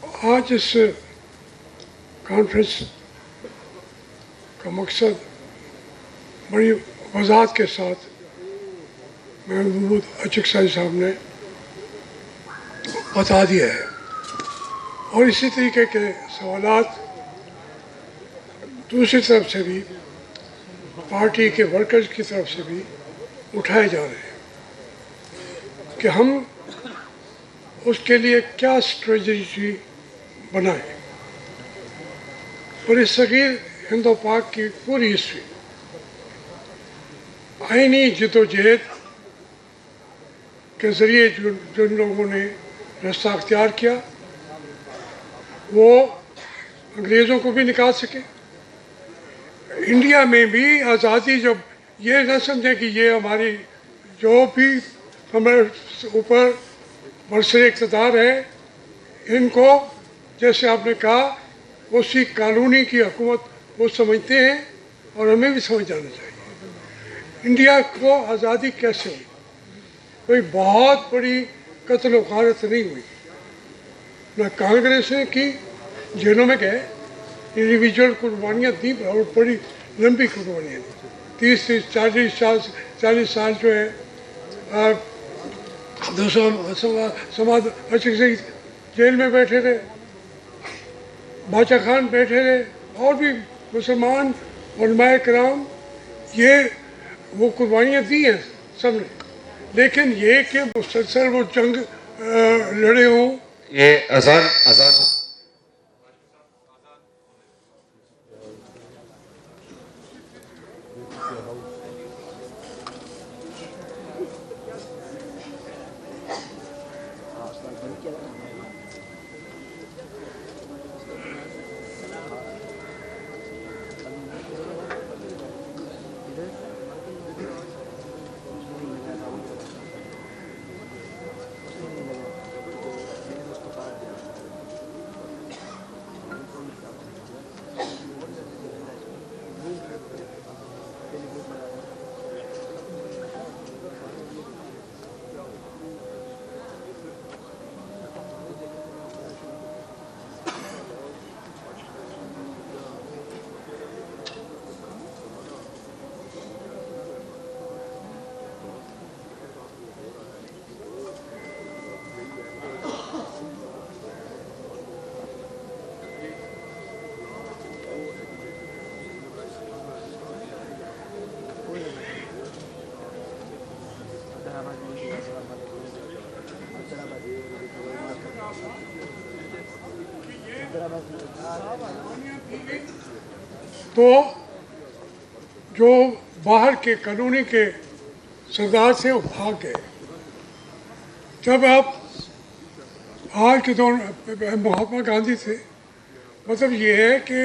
آج اس کانفرنس کا مقصد بڑی وضاحت کے ساتھ محمود اچکسائی صاحب نے بتا دیا ہے، اور اسی طریقے کے سوالات دوسری طرف سے بھی پارٹی کے ورکرز کی طرف سے بھی اٹھائے جا رہے ہیں کہ ہم اس کے لیے کیا اسٹریٹجی بنائیں، اور اس صغیر ہند و پاک کی پوری ہسٹری آئینی جد و جہد کے ذریعے جن لوگوں نے رستہ اختیار کیا وہ انگریزوں کو بھی نکال سکے. انڈیا میں بھی آزادی جب یہ نہ سمجھیں کہ یہ ہماری جو بھی ہمارے اوپر برسر اقتدار ہے، ان کو جیسے آپ نے کہا اسی قانونی کی حکومت وہ سمجھتے ہیں، اور ہمیں بھی سمجھ جانا چاہیے. انڈیا کو آزادی کیسے ہوئی؟ کوئی بہت بڑی قتل و غارت نہیں ہوئی، نہ کانگریس نے کی، جیلوں میں گئے، انڈیویجول قربانیاں دی، اور بڑی لمبی قربانیاں دی. 30-40 سال جو ہے سماج اچکسائی جیل میں بیٹھے رہے، باچا خان بیٹھے رہے، اور بھی مسلمان علماء کرام، یہ وہ قربانیاں دی ہیں سب نے. لیکن یہ کہ مسلسل وہ جنگ لڑے ہوں. یہ اذان تو جو باہر کے قانونی کے سردار سے وہ بھاگ گئے. جب آپ آج کے دور مہاتما گاندھی تھے، مطلب یہ ہے کہ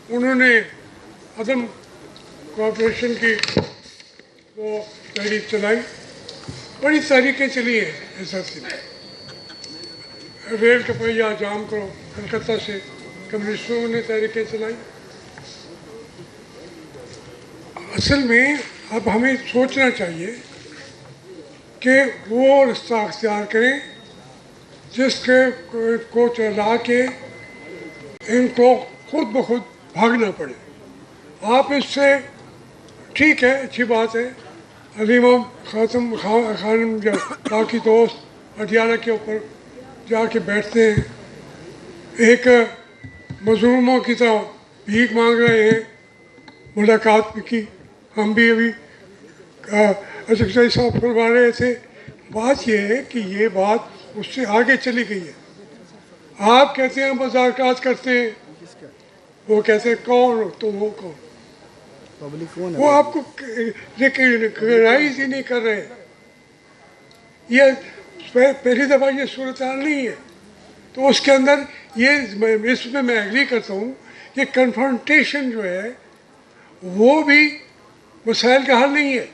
انہوں نے عدم کوآپریشن کی وہ تحریک چلائی، بڑی تحریکیں چلی ہیں اس عرصے میں. ریل کا پہیہ جام کرو، کلکتہ سے کمیونسٹوں نے تحریکیں چلائی. اصل میں اب ہمیں سوچنا چاہیے کہ وہ رستہ اختیار کریں جس کے کو چلا کے ان کو خود بخود بھاگنا پڑے. آپ اس سے ٹھیک ہے، اچھی بات ہے، علیمہ خانم یا باقی دوست اڈیالہ کے اوپر جا کے بیٹھتے ہیں، ایک مظلوموں کی طرح بھیک مانگ رہے ہیں. ملاقات کی ہم بھی ابھی اچکسائی صاحب فرما رہے تھے. بات یہ ہے کہ یہ بات اس سے آگے چلی گئی ہے. آپ کہتے ہیں مذاکرات کرتے ہیں، وہ کہتے ہیں کون ہو تو وہ کون؟ وہ آپ کو ریکگنائز ہی نہیں کر رہے. یہ پہلی دفعہ یہ صورتحال نہیں ہے. تو اس کے اندر یہ اس میں میں ایگری کرتا ہوں کہ کنفرنٹیشن جو ہے وہ بھی مسائل کا حل نہیں ہے.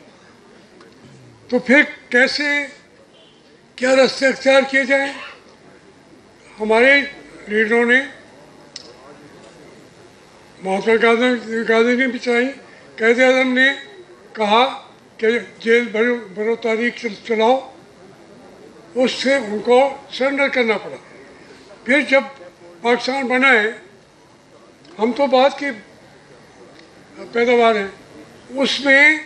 تو پھر کیسے کیا راستے اختیار کیے جائیں؟ ہمارے لیڈروں نے مہاتما گاندھی نے بھی چاہی، قائد اعظم نے کہا کہ جیل بھرو تاریخ چلاؤ، اس سے ان کو سرنڈر کرنا پڑا. پھر جب पाकिस्तान बना है, हम तो बाद की पैदावार हैं, उसमें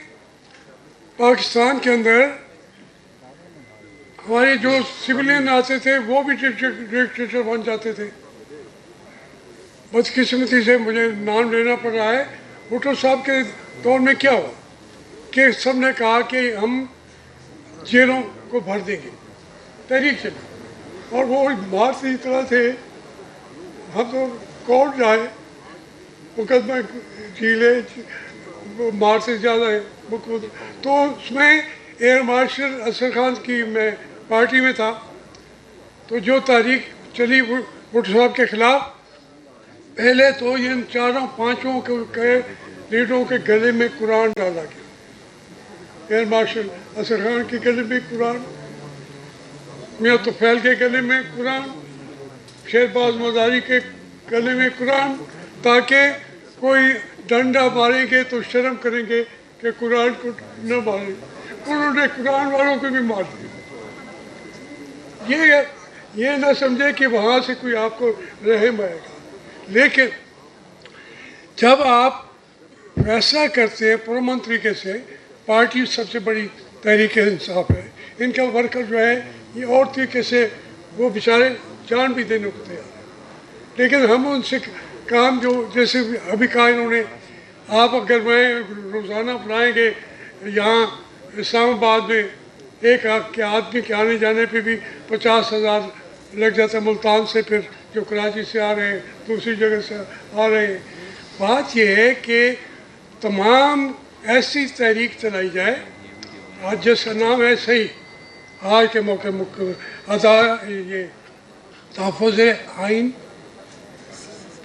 पाकिस्तान के अंदर हमारे जो सिविलियन आते थे वो भी डिक्टेटर बन जाते थे। बदकिस्मती से मुझे नाम लेना पड़ रहा है, भुट्टो साहब के दौर में क्या हुआ कि सब ने कहा कि हम जेलों को भर देंगे, तहरीक चली, और वो मारते इस तरह थे, हम तो कोर्ट जाए मुकदमा झीले मार से ज़्यादा है, तो उसमें एयर मार्शल असर खान की मैं पार्टी में था, तो जो तारीख चली भुट्टो साहब के खिलाफ, पहले तो इन चारों पांचों के लीडरों के गले में कुरान डाला गया। एयर मार्शल असर खान के गले में कुरान, मियां तुफैल के गले में कुरान, शेरबाज मज़ारी के गले में कुरान, ताकि कोई डंडा मारेंगे तो शर्म करेंगे कि कुरान को न मारें। उन्होंने कुरान वालों को भी मार दिया। ये ना समझे कि वहाँ से कोई आपको रहम आएगा, लेकिन जब आप फैसला करते हैं पुरअमन तरीके से, पार्टी सबसे बड़ी तहरीक इंसाफ है, इनका वर्कर जो है ये और तरीके से वो बेचारे जान भी देने को तैयार है, लेकिन हम उनसे काम जो जैसे अभी कहा इन्होंने, आप अगर मैं रोज़ाना बुलाएंगे यहाँ इस्लामाबाद में एक के आदमी के आने जाने पे भी 50,000 लग जाता है, मुल्तान से, फिर जो कराची से आ रहे हैं, दूसरी जगह से आ रहे हैं। बात यह है कि तमाम ऐसी तहरीक चलाई जाए, आज जिसका नाम है सही, आज के मौके ये तहफ़्फ़ुज़ आइन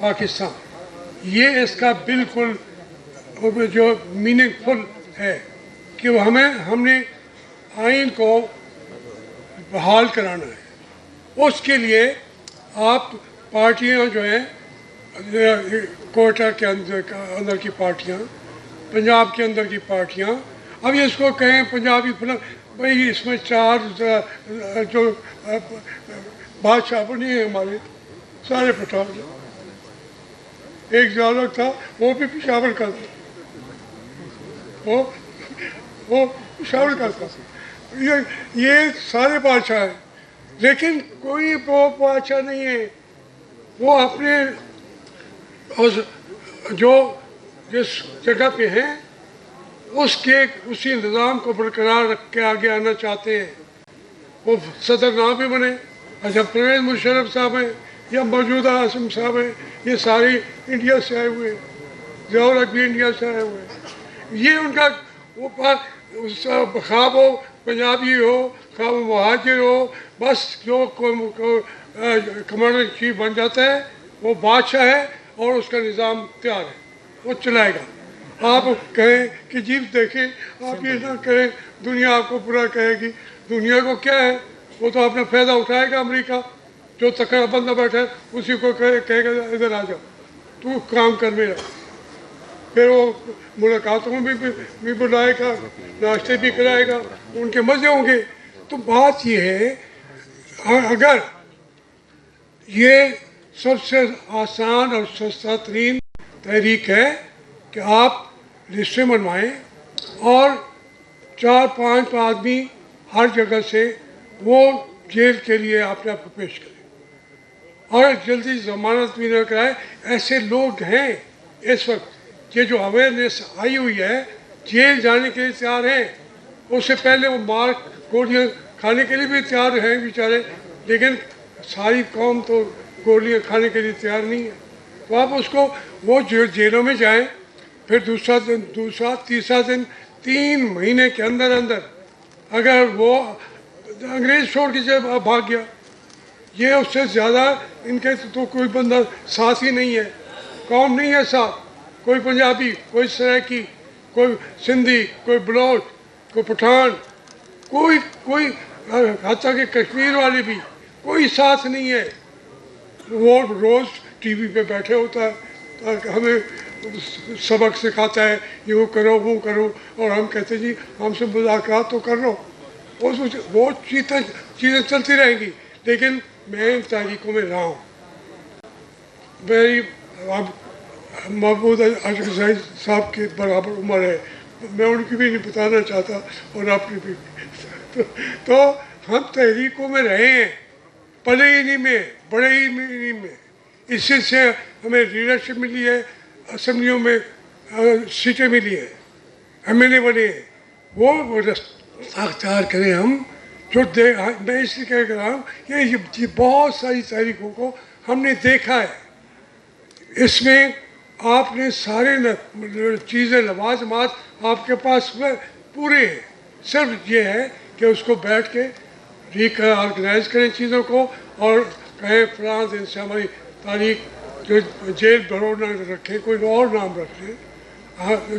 पाकिस्तान, ये इसका बिल्कुल जो मीनिंगफुल है कि हमने आइन को बहाल कराना है। उसके लिए आप पार्टियां जो हैं, कोटा के अंदर की पार्टियां, पंजाब के अंदर की पार्टियां, अब ये इसको कहें पंजाबी फिल्म, भाई इसमें चार जो बादशाह बने हैं हमारे सारे पठान, एक जालक था वो भी पेशावर करता, वो पेशावर करता, ये सारे बादशाह हैं, लेकिन कोई वो बादशाह नहीं है, वो अपने जो जिस जगह पे हैं उसी निज़ाम को बरकरार रख के आगे आना चाहते हैं। वो सदर ना भी बने, अच्छा परवेज़ मुशर्रफ साहब हैं या मौजूदा आसिम साहब हैं, ये सारे इंडिया से आए हुए हैं, ज़ियाउल हक भी इंडिया से आए हुए हैं, ये उनका वो खा वो पंजाबी हो, खा वो मुहाजिर हो, बस जो कमांडर इन चीफ बन जाता है वो बादशाह है और उसका निज़ाम तैयार है, वो चलाएगा। आप कहें कि जी देखें, आप ये ना कहें दुनिया आपको बुरा कहेगी, दुनिया को क्या है, वो तो अपना फ़ायदा उठाएगा। अमेरिका जो तकड़ा बंदा बैठा है उसी को कहेगा इधर आ जा, तू काम कर मेरा, फिर वो मुलाकातों में भी बुलाएगा, नाश्ते भी कराएगा, उनके मज़े होंगे। तो बात ये है, अगर ये सबसे आसान और सस्ता तरीन तहरीक है कि आप लिस्टें बनवाएं और 4-5 आदमी हर जगह से वो जेल के लिए अपने आप को पेश करें और जल्दी ज़मानत भी न कराए। ऐसे लोग हैं इस वक्त, ये जो अवेयरनेस आई हुई है, जेल जाने के लिए तैयार हैं, उससे पहले वो मार गोलियाँ खाने के लिए भी तैयार हैं बेचारे, लेकिन सारी कौम तो गोलियाँ खाने के लिए तैयार नहीं है। तो आप उसको वो जेलों में जाएं, फिर दूसरा तीसरा दिन 3 महीने के अंदर अंदर अगर वो अंग्रेज़ छोड़ के जब भाग गया, ये उससे ज़्यादा इनके तो कोई बंदा साथ ही नहीं है, कौम नहीं है साथ, कोई पंजाबी, कोई सराइकी, कोई सिंधी, कोई बलोच, कोई पठान, कोई हत्ता के कश्मीर वाले भी कोई साथ नहीं है। वो रोज़ टीवी पे बैठे होता है, हमें सबक सिखाता है, यूँ करो वो करो, और हम कहते जी हमसे मुलाकात तो कर लो। वो चीज़ें चलती रहेंगी, लेकिन मैं इन तारीखों में रहा हूँ। میری اب محمود اشرف صاحب کے برابر عمر ہے، میں ان کی بھی نہیں بتانا چاہتا اور اپنی بھی تو ہم تحریکوں میں رہے ہیں، پلے ہی نہیں میں، بڑے ہی نہیں میں، اسی سے ہمیں لیڈرشپ ملی ہے، اسمبلیوں میں سیٹیں ملی ہیں، ایم ایل اے بنے ہیں، وہ رستہ اختیار کریں ہم جو میں اس لیے کہہ رہا ہوں یہ بہت ساری تحریکوں کو ہم نے دیکھا ہے، اس میں آپ نے سارے چیزیں لوازمات آپ کے پاس پورے ہیں، صرف یہ ہے کہ اس کو بیٹھ کے آرگنائز کریں چیزوں کو اور کہیں فلاں دن سے ہماری تاریخ جو جیل بھرو نہ رکھیں، کوئی اور نام رکھ لیں،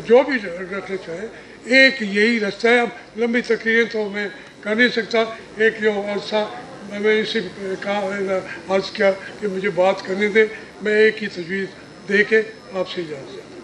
جو بھی رکھنا چاہیں، ایک یہی رستہ ہے۔ اب لمبی تقریریں تو میں کر نہیں سکتا، ایک جو عرصہ میں نے اسے عرض کیا کہ مجھے بات کرنے دیں، میں ایک ہی تجویز دے کے آپ سے اجازت